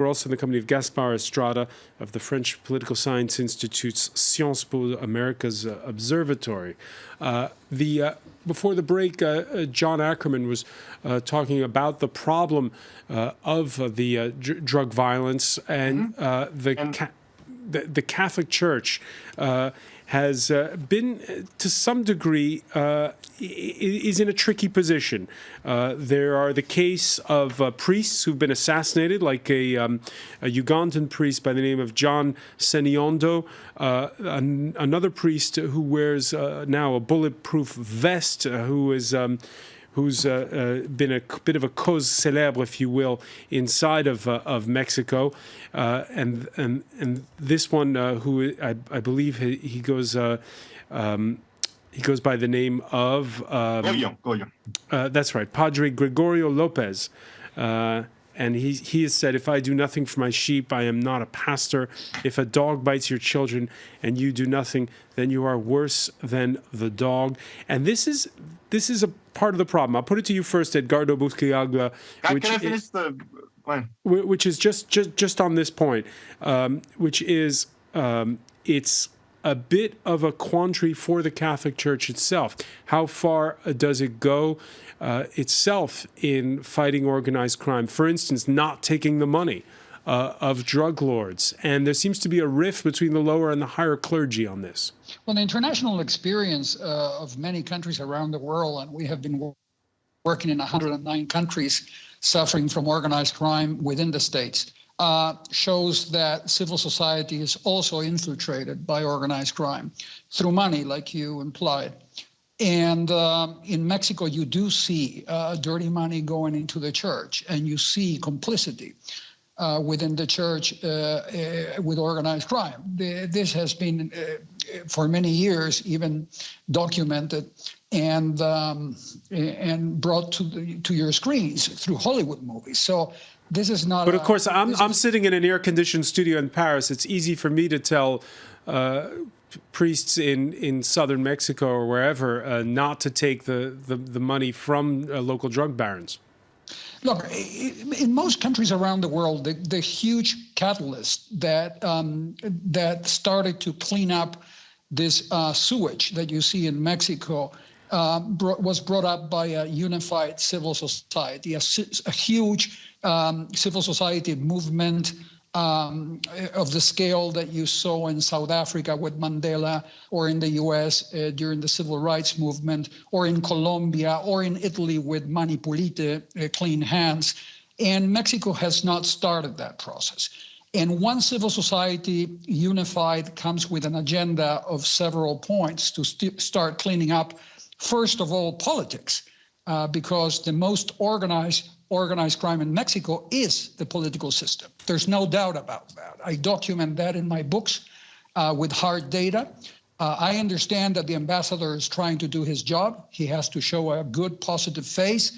We're also in the company of Gaspar Estrada of the French Political Science Institute's Sciences Po America's Observatory. Before the break, John Ackerman was talking about the problem of the drug violence, and the Catholic Church has been, to some degree, is in a tricky position. There are the case of priests who've been assassinated, like a Ugandan priest by the name of John Seniondo, another priest who wears now a bulletproof vest, who's been a bit of a cause célèbre, if you will, inside of Mexico, and this one, who I believe he goes by the name of Goyo. That's right, Padre Gregorio Lopez. And he has said, if I do nothing for my sheep, I am not a pastor. If a dog bites your children and you do nothing, then you are worse than the dog. And this is a part of the problem. I'll put it to you first, Edgardo Busquiagla. Can I finish the plan? Which is just on this point, which is it's a bit of a quandary for the Catholic Church itself. How far does it go itself in fighting organized crime? For instance, not taking the money of drug lords. And there seems to be a rift between the lower and the higher clergy on this. Well, the international experience of many countries around the world, and we have been working in 109 countries suffering from organized crime within the states, shows that civil society is also infiltrated by organized crime through money, like you implied. And in Mexico, you do see dirty money going into the church, and you see complicity within the church with organized crime. This has been, for many years, even documented and brought to your screens through Hollywood movies. So this is not. But of course, I'm sitting in an air-conditioned studio in Paris. It's easy for me to tell priests in southern Mexico or wherever not to take the money from local drug barons. Look, in most countries around the world, the huge catalyst that started to clean up this sewage that you see in Mexico was brought up by a unified civil society, a huge civil society movement of the scale that you saw in South Africa with Mandela, or in the US during the civil rights movement, or in Colombia, or in Italy with Mani Pulite, Clean Hands. And Mexico has not started that process. And one civil society unified comes with an agenda of several points to start cleaning up, first of all, politics, because the most organized crime in Mexico is the political system. There's no doubt about that. I document that in my books with hard data. I understand that the ambassador is trying to do his job. He has to show a good, positive face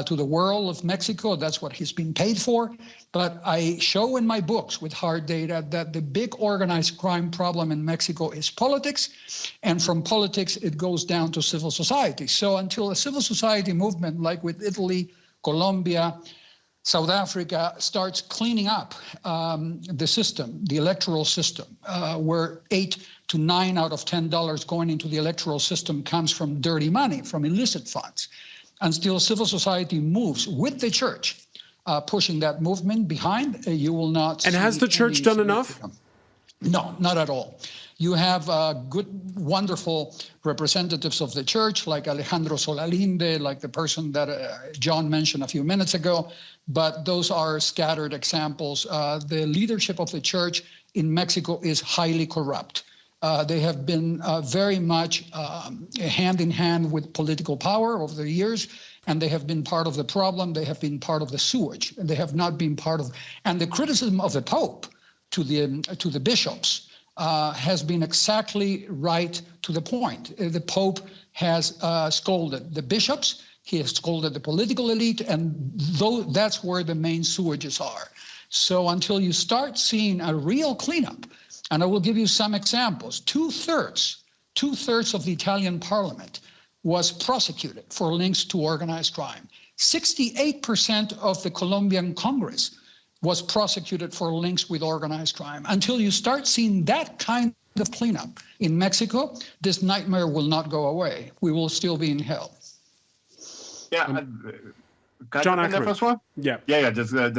to the world of Mexico. That's what he's been paid for. But I show in my books with hard data that the big organized crime problem in Mexico is politics. And from politics, it goes down to civil society. So until a civil society movement, like with Italy, Colombia, South Africa, starts cleaning up the system, the electoral system, where 8 to 9 out of $10 going into the electoral system comes from dirty money, from illicit funds. And still civil society moves with the church, pushing that movement behind, you will not. And has the church done enough? No, not at all. You have good, wonderful representatives of the church, like Alejandro Solalinde, like the person that John mentioned a few minutes ago, but those are scattered examples. The leadership of the church in Mexico is highly corrupt. They have been very much hand in hand with political power over the years, and they have been part of the problem. They have been part of the sewage, and they have not been part of. And the criticism of the Pope to the bishops has been exactly right to the point. The Pope has scolded the bishops, he has scolded the political elite, and that's where the main sewages are. So until you start seeing a real cleanup, and I will give you some examples, two-thirds of the Italian parliament was prosecuted for links to organized crime. 68% of the Colombian Congress was prosecuted for links with organized crime. Until you start seeing that kind of cleanup in Mexico, this nightmare will not go away. We will still be in hell. Yeah. John Ackerman. Yeah. Just I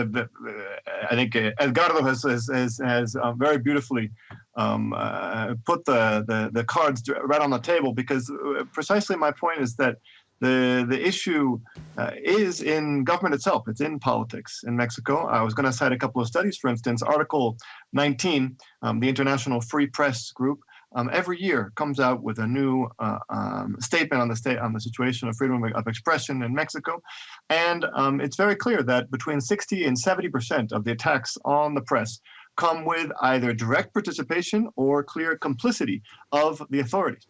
think Edgardo has very beautifully put the cards right on the table, because precisely my point is that the issue is in government itself. It's in politics in Mexico. I was going to cite a couple of studies. For instance, Article 19, the International Free Press Group, every year comes out with a new statement on the situation of freedom of expression in Mexico, and it's very clear that between 60 and 70% of the attacks on the press come with either direct participation or clear complicity of the authorities.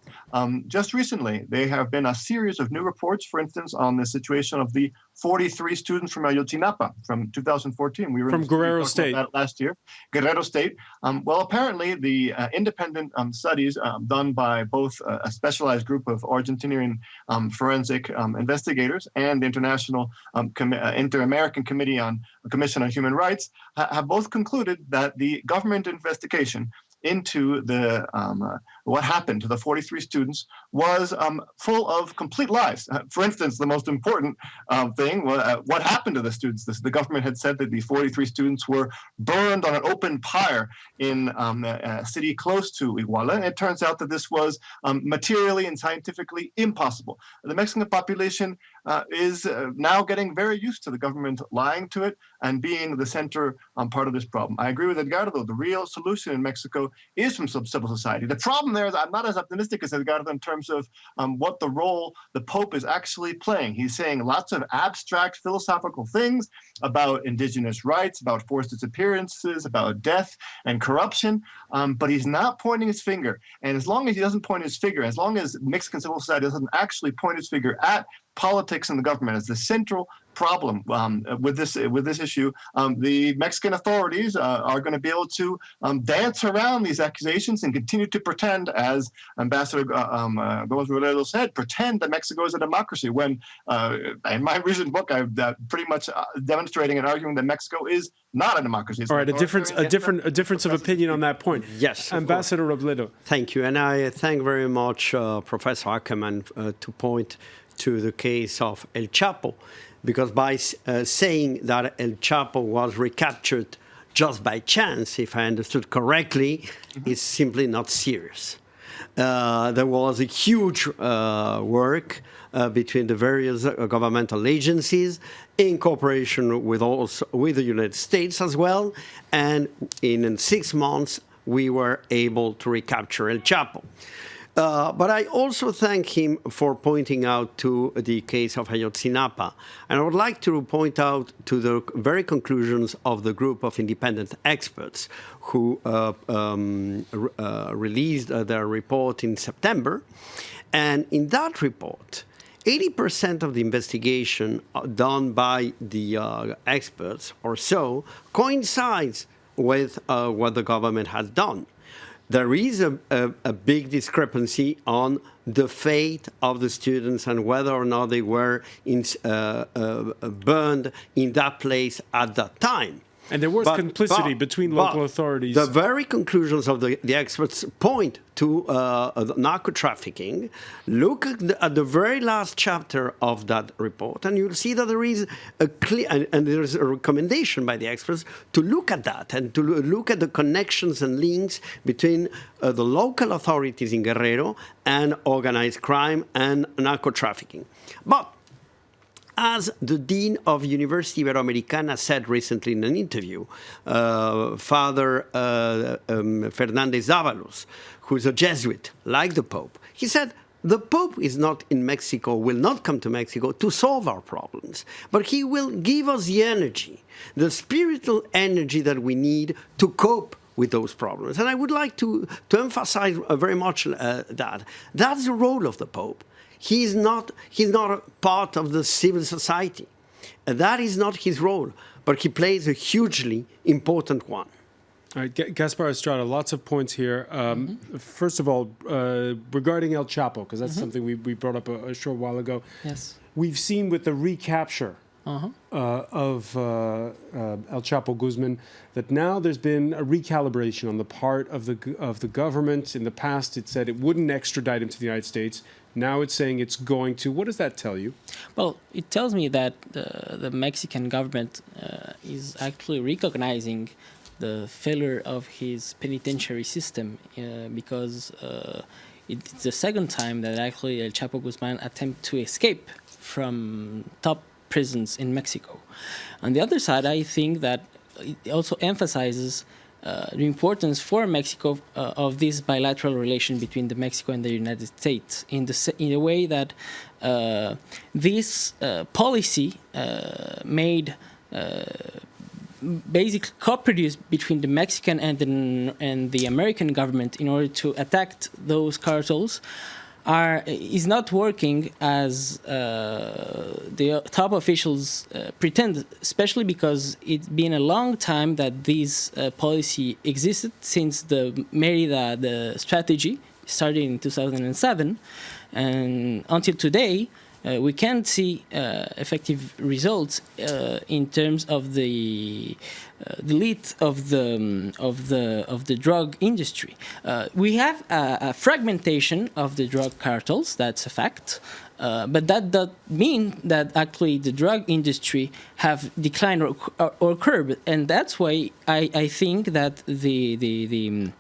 Just recently, there have been a series of new reports, for instance, on the situation of the 43 students from Ayotzinapa from 2014. We were from Guerrero State about that last year. Guerrero State. Well, apparently the independent studies done by both a specialized group of Argentinian forensic investigators and the International Inter-American Commission on Human Rights have both concluded that the government investigation into the what happened to the 43 students was full of complete lies. For instance, the most important thing was what happened to the students. The government had said that the 43 students were burned on an open pyre in a city close to Iguala, and it turns out that this was materially and scientifically impossible. The Mexican population is now getting very used to the government lying to it and being the center part of this problem. I agree with Edgardo. The real solution in Mexico is from civil society. The problem there is I'm not as optimistic as Edgardo in terms of what the role the Pope is actually playing. He's saying lots of abstract philosophical things about indigenous rights, about forced disappearances, about death and corruption, but he's not pointing his finger. And as long as he doesn't point his finger, as long as Mexican civil society doesn't actually point its finger at politics and the government as the central problem with this issue, the Mexican authorities are going to be able to dance around these accusations and continue to pretend, as Ambassador Gomez said, pretend that Mexico is a democracy. When in my recent book, I'm pretty much demonstrating and arguing that Mexico is not a democracy. All right, a difference of opinion on that point. Yes, Ambassador Robledo. Thank you, and I thank very much Professor Ackerman to point to the case of El Chapo, because by saying that El Chapo was recaptured just by chance, if I understood correctly, is simply not serious. There was a huge work between the various governmental agencies in cooperation with the United States as well, and in 6 months we were able to recapture El Chapo. But I also thank him for pointing out to the case of Ayotzinapa. And I would like to point out to the very conclusions of the group of independent experts who released their report in September. And in that report, 80% of the investigation done by the experts or so coincides with what the government has done. There is a big discrepancy on the fate of the students and whether or not they were burned in that place at that time. And there was complicity between local authorities. The very conclusions of the experts point to narco trafficking. Look at the very last chapter of that report, and you'll see that there is a clear, and there is a recommendation by the experts to look at that and to look at the connections and links between the local authorities in Guerrero and organized crime and narco trafficking. But as the dean of University Iberoamericana said recently in an interview, Father Fernández Ábalos, who's a Jesuit, like the Pope, he said, the Pope is not in Mexico, will not come to Mexico to solve our problems, but he will give us the energy, the spiritual energy that we need to cope with those problems. And I would like to emphasize very much that. That's the role of the Pope. He's not a part of the civil society. That is not his role, but he plays a hugely important one. All right, Gaspar Estrada, lots of points here. First of all, regarding El Chapo, because that's something we brought up a short while ago. Yes. We've seen with the recapture of El Chapo Guzman, that now there's been a recalibration on the part of the government. In the past, it said it wouldn't extradite him to the United States. Now it's saying it's going to. What does that tell you? Well, it tells me that the Mexican government is actually recognizing the failure of his penitentiary system because it's the second time that actually El Chapo Guzman attempted to escape from top prisons in Mexico. On the other side, I think that it also emphasizes the importance for Mexico of this bilateral relation between the Mexico and the United States in a way that this policy made basically co-produced between the Mexican and the American government in order to attack those cartels is not working as the top officials pretend, especially because it's been a long time that this policy existed since the strategy started in 2007, and until today we can't see effective results in terms of the delete of the drug industry. We have a fragmentation of the drug cartels. That's a fact. But that does mean that actually the drug industry have declined or curbed, and that's why I think that the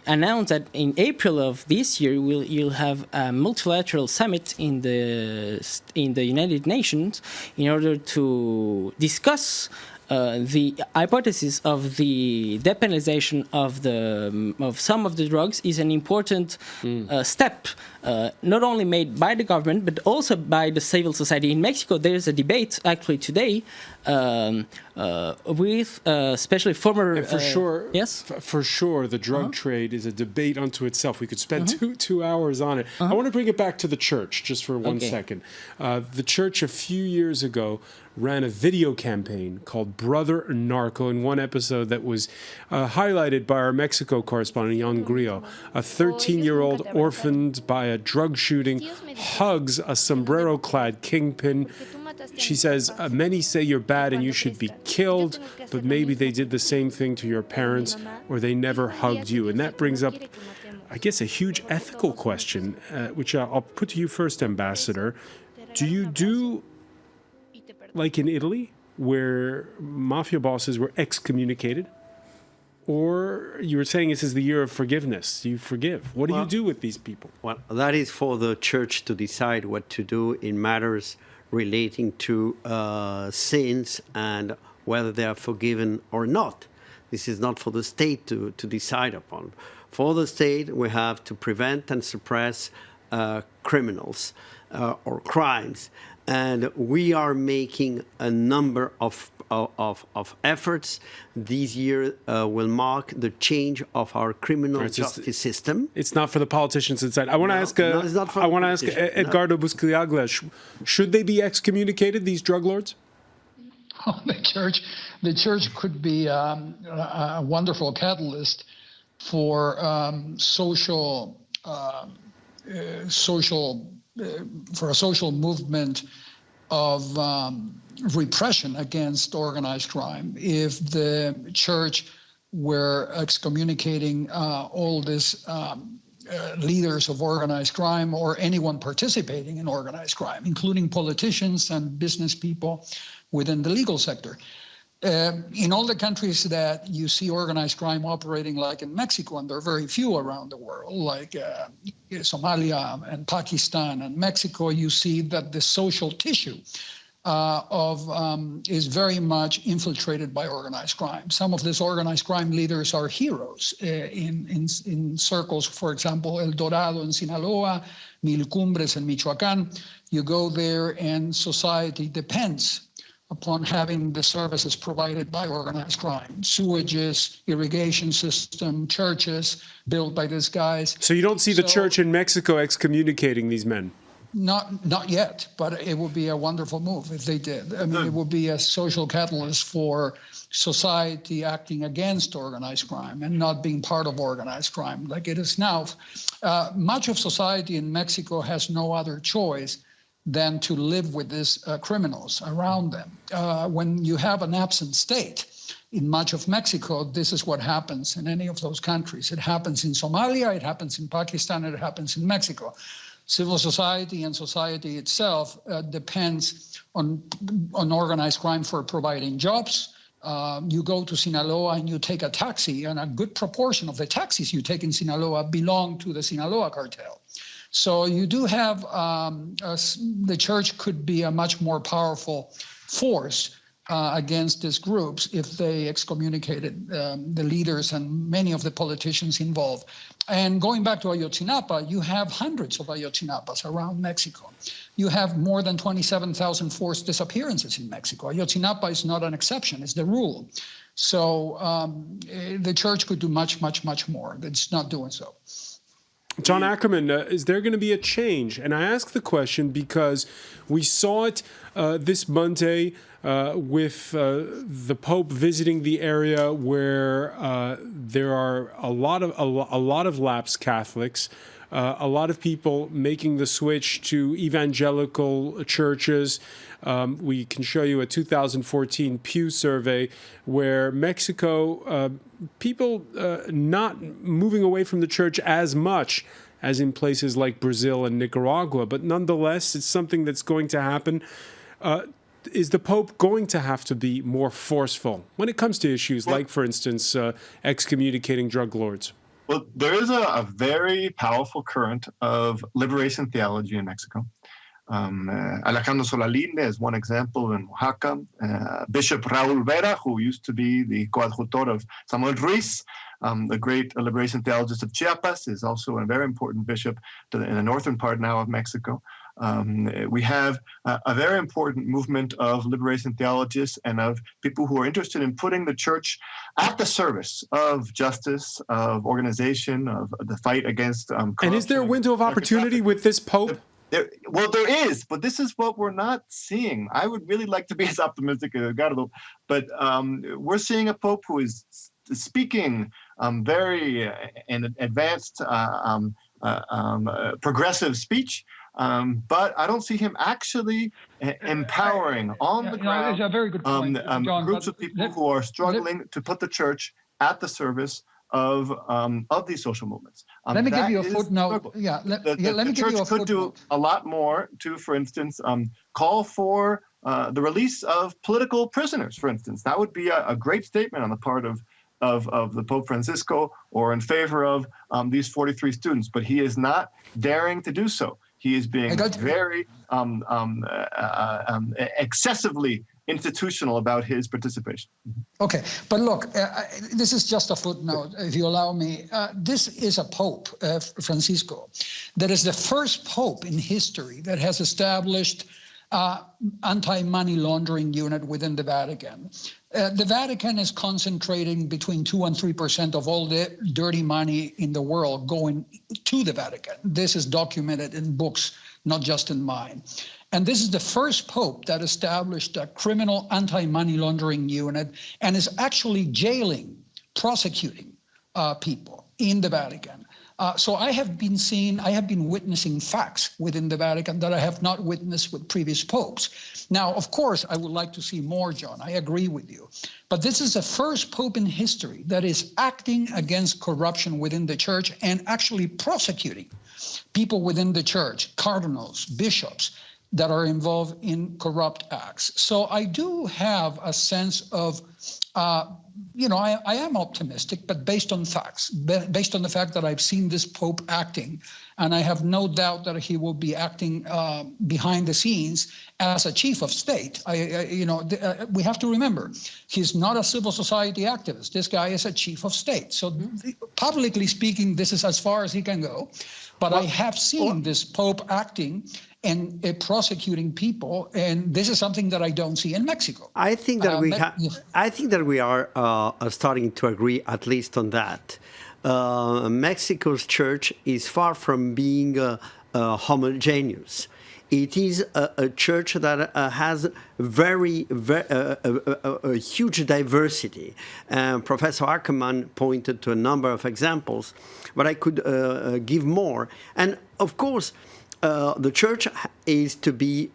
announced that in April of this year you'll have a multilateral summit in the United Nations in order to discuss the hypothesis of the depenalization of some of the drugs is an important step, not only made by the government but also by the civil society. In Mexico, there is a debate actually today with especially former. And for sure, yes, for sure, the drug trade is a debate unto itself. We could spend two hours on it. I want to bring it back to the church just for one second. The church a few years ago ran a video campaign called Brother Narco in one episode that was highlighted by our Mexico correspondent, Jan Grillo. A 13-year-old orphaned by a drug shooting hugs a sombrero-clad kingpin. She says, many say you're bad and you should be killed, but maybe they did the same thing to your parents or they never hugged you. And that brings up, I guess, a huge ethical question, which I'll put to you first, Ambassador. Do you do like in Italy, where mafia bosses were excommunicated? Or you were saying this is the year of forgiveness. You forgive. What do you do with these people? Well, that is for the church to decide what to do in matters relating to sins and whether they are forgiven or not. This is not for the state to decide upon. For the state, we have to prevent and suppress criminals or crimes. And we are making a number of efforts. This year will mark the change of our criminal justice system. It's not for the politicians inside. I want to ask. I want to ask Edgardo Buscaglia. Should they be excommunicated? These drug lords? Oh, the church could be a wonderful catalyst for for a social movement of repression against organized crime. If the church were excommunicating all these leaders of organized crime or anyone participating in organized crime, including politicians and business people within the legal sector. In all the countries that you see organized crime operating, like in Mexico, and there are very few around the world, like Somalia and Pakistan and Mexico, you see that the social tissue is very much infiltrated by organized crime. Some of these organized crime leaders are heroes in circles, for example, El Dorado in Sinaloa, Mil Cumbres in Michoacan. You go there and society depends upon having the services provided by organized crime, sewages, irrigation system, churches built by these guys. So you don't see the church in Mexico excommunicating these men? Not yet, but it would be a wonderful move if they did. I mean, it would be a social catalyst for society acting against organized crime and not being part of organized crime like it is now. Much of society in Mexico has no other choice than to than to live with these criminals around them. When you have an absent state, in much of Mexico, this is what happens in any of those countries. It happens in Somalia, it happens in Pakistan, it happens in Mexico. Civil society and society itself depends on organized crime for providing jobs. You go to Sinaloa and you take a taxi, and a good proportion of the taxis you take in Sinaloa belong to the Sinaloa cartel. So you do have, the church could be a much more powerful force against these groups if they excommunicated the leaders and many of the politicians involved. And going back to Ayotzinapa, you have hundreds of Ayotzinapas around Mexico. You have more than 27,000 forced disappearances in Mexico. Ayotzinapa is not an exception, it's the rule. So the church could do much, much, much more. It's not doing so. John Ackerman, is there going to be a change? And I ask the question because we saw it this Monday with the Pope visiting the area where there are a lot of lapsed Catholics, a lot of people making the switch to evangelical churches. We can show you a 2014 Pew survey where Mexico, people not moving away from the church as much as in places like Brazil and Nicaragua, but nonetheless, it's something that's going to happen. Is the Pope going to have to be more forceful when it comes to issues like, for instance, excommunicating drug lords? Well, there is a very powerful current of liberation theology in Mexico. Alejandro Solalinde is one example in Oaxaca. Bishop Raul Vera, who used to be the coadjutor of Samuel Ruiz, the great liberation theologist of Chiapas, is also a very important bishop in the northern part now of Mexico. We have a very important movement of liberation theologists and of people who are interested in putting the church at the service of justice, of organization, of the fight against corruption. And is there a window of opportunity with this Pope? There is, but this is what we're not seeing. I would really like to be as optimistic as Edgardo, but we're seeing a Pope who is speaking very in advanced, progressive speech, but I don't see him actually empowering on the ground That's a very good point, John, groups of people who are struggling to put the church at the service of these social movements. Let me give you a footnote. Yeah, let me give you a footnote. The church could do a lot more to, for instance, call for the release of political prisoners, for instance. That would be a great statement on the part of the Pope Francisco, or in favor of these 43 students. But he is not daring to do so. He is being very excessively institutional about his participation. Okay, but look, this is just a footnote, if you allow me. This is a Pope, Francisco, that is the first Pope in history that has established anti-money laundering unit within the Vatican. The Vatican is concentrating between 2 and 3% of all the dirty money in the world going to the Vatican. This is documented in books, not just in mine. And this is the first Pope that established a criminal anti-money laundering unit and is actually jailing, prosecuting people in the Vatican. So I have been witnessing facts within the Vatican that I have not witnessed with previous popes. Now, of course, I would like to see more, John. I agree with you. But this is the first pope in history that is acting against corruption within the church and actually prosecuting people within the church, cardinals, bishops, that are involved in corrupt acts. So I do have a sense of, I am optimistic, but based on facts, based on the fact that I've seen this Pope acting, and I have no doubt that he will be acting behind the scenes as a chief of state. We have to remember, he's not a civil society activist. This guy is a chief of state. So publicly speaking, this is as far as he can go. But I have seen this Pope acting and prosecuting people, and this is something that I don't see in Mexico. I think that we are starting to agree, at least on that. Mexico's church is far from being homogeneous. It is a church that has very huge diversity. Professor Ackerman pointed to a number of examples, but I could give more. And of course, the church is to be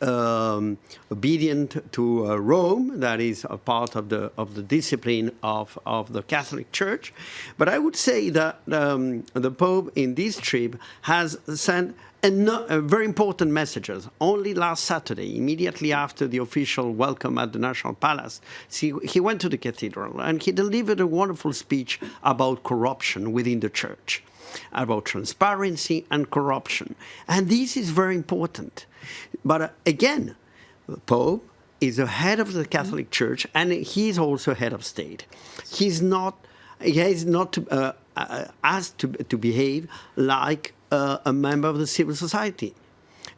obedient to Rome. That is a part of the discipline of the Catholic Church. But I would say that the Pope in this trip has sent very important messages. Only last Saturday, immediately after the official welcome at the National Palace, he went to the cathedral and he delivered a wonderful speech about corruption within the church, about transparency and corruption. And this is very important. But again, the Pope is the head of the Catholic Church and he's also head of state. He is not asked to behave like a member of the civil society.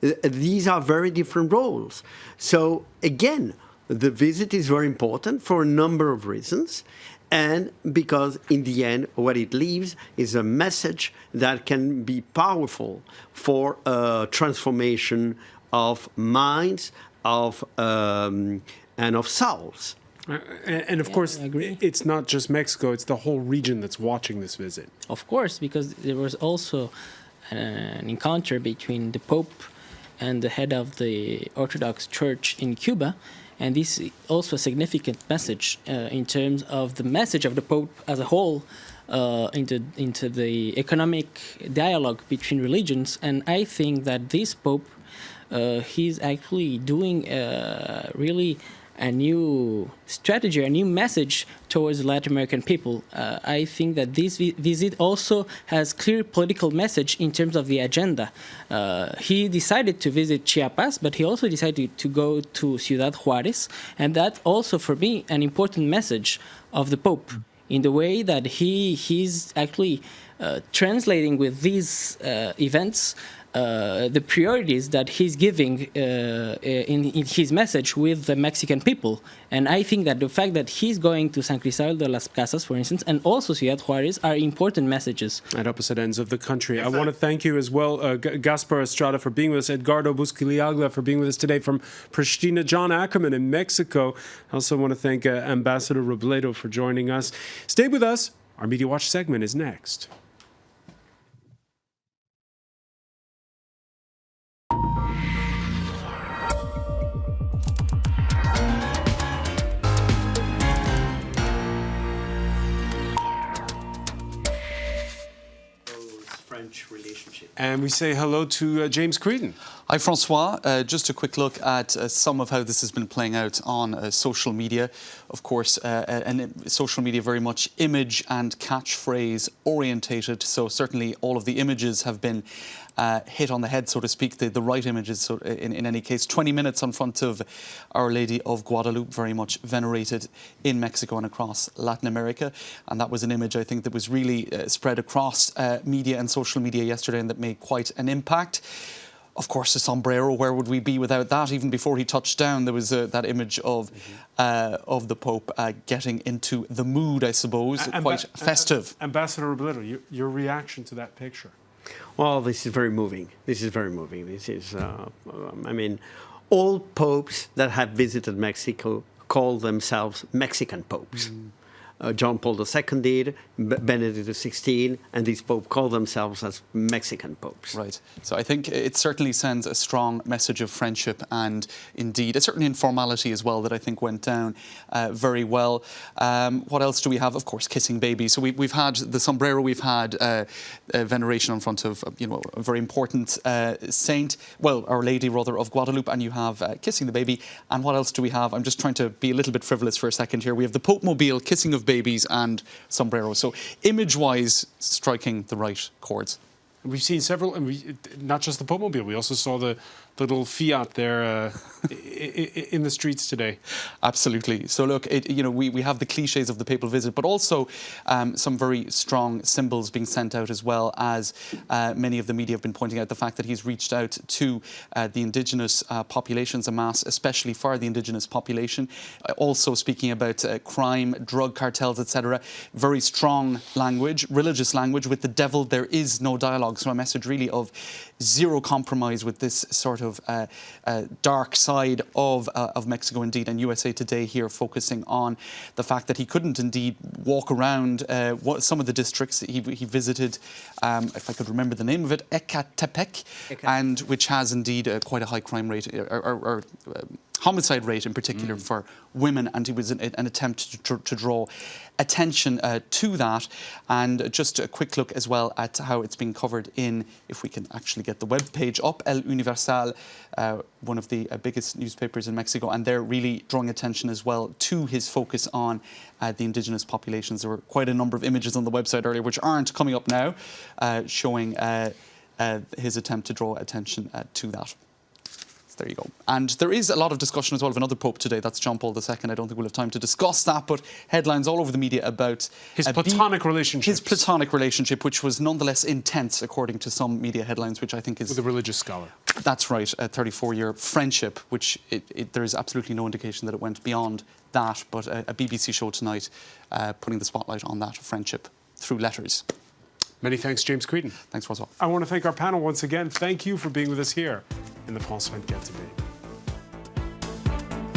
These are very different roles. So again, the visit is very important for a number of reasons, and because in the end, what it leaves is a message that can be powerful for transformation of minds, and of souls. And of course, it's not just Mexico, it's the whole region that's watching this visit. Of course, because there was also an encounter between the Pope and the head of the Orthodox Church in Cuba. And this is also a significant message in terms of the message of the Pope as a whole into the economic dialogue between religions. And I think that this Pope, he's actually doing really a new strategy, a new message towards the Latin American people. I think that this visit also has clear political message in terms of the agenda. He decided to visit Chiapas, but he also decided to go to Ciudad Juárez, and that also, for me, an important message of the Pope in the way that he's actually translating with these events the priorities that he's giving in his message with the Mexican people. And I think that the fact that he's going to San Cristóbal de las Casas, for instance, and also Ciudad Juárez are important messages. At opposite ends of the country. Exactly. I want to thank you as well, Gaspar Estrada, for being with us, Edgardo Busquiliagla for being with us today from Pristina, John Ackerman in Mexico. I also want to thank Ambassador Robledo for joining us. Stay with us. Our Media Watch segment is next. Relationship. And we say hello to James Creedon. Hi, Francois. Just a quick look at some of how this has been playing out on social media. Of course, social media very much image and catchphrase orientated. So certainly all of the images have been hit on the head, so to speak, the right images. So in any case, 20 minutes in front of Our Lady of Guadalupe, very much venerated in Mexico and across Latin America. And that was an image, I think, that was really spread across media and social media yesterday, and that made quite an impact. Of course, the sombrero, where would we be without that? Even before he touched down, there was that image of the Pope getting into the mood, I suppose, quite festive. Ambassador Robledo, your reaction to that picture? Well, this is very moving. This is very moving. This is, I mean, all popes that have visited Mexico call themselves Mexican popes. John Paul II did, Benedict XVI, and these popes call themselves as Mexican popes. Right. So I think it certainly sends a strong message of friendship and indeed a certain informality as well that I think went down very well. What else do we have? Of course, kissing babies. So we've had the sombrero, we've had veneration in front of a very important saint, well, Our Lady rather of Guadalupe, and you have kissing the baby. And what else do we have? I'm just trying to be a little bit frivolous for a second here. We have the Pope Mobile, kissing of babies, and sombrero. So image-wise, striking the right chords. We've seen several, and not just the Pope Mobile, we also saw the little Fiat there in the streets today. Absolutely. So look, we have the cliches of the papal visit, but also some very strong symbols being sent out, as well as many of the media have been pointing out the fact that he's reached out to the indigenous populations en masse, especially for the indigenous population. Also speaking about crime, drug cartels, etc. Very strong language, religious language. With the devil, there is no dialogue. So a message really of zero compromise with this sort of of dark side of Mexico indeed. And USA Today here focusing on the fact that he couldn't indeed walk around some of the districts he visited, if I could remember the name of it, Ecatepec, and which has indeed quite a high crime rate, or homicide rate in particular for women, and it was an attempt to draw attention to that. And just a quick look as well at how it's been covered in, if we can actually get the web page up, El Universal, one of the biggest newspapers in Mexico, and they're really drawing attention as well to his focus on the indigenous populations. There were quite a number of images on the website earlier which aren't coming up now, showing his attempt to draw attention to that. There you go. And there is a lot of discussion as well of another pope today. That's John Paul II. I don't think we'll have time to discuss that, but headlines all over the media about his platonic relationship. His platonic relationship, which was nonetheless intense, according to some media headlines, which I think is... With a religious scholar. That's right, a 34-year friendship, which there is absolutely no indication that it went beyond that, but a BBC show tonight putting the spotlight on that friendship through letters. Many thanks, James Creedon. Thanks, Roswell. I want to thank our panel once again. Thank you for being with us here in the France 24 debate.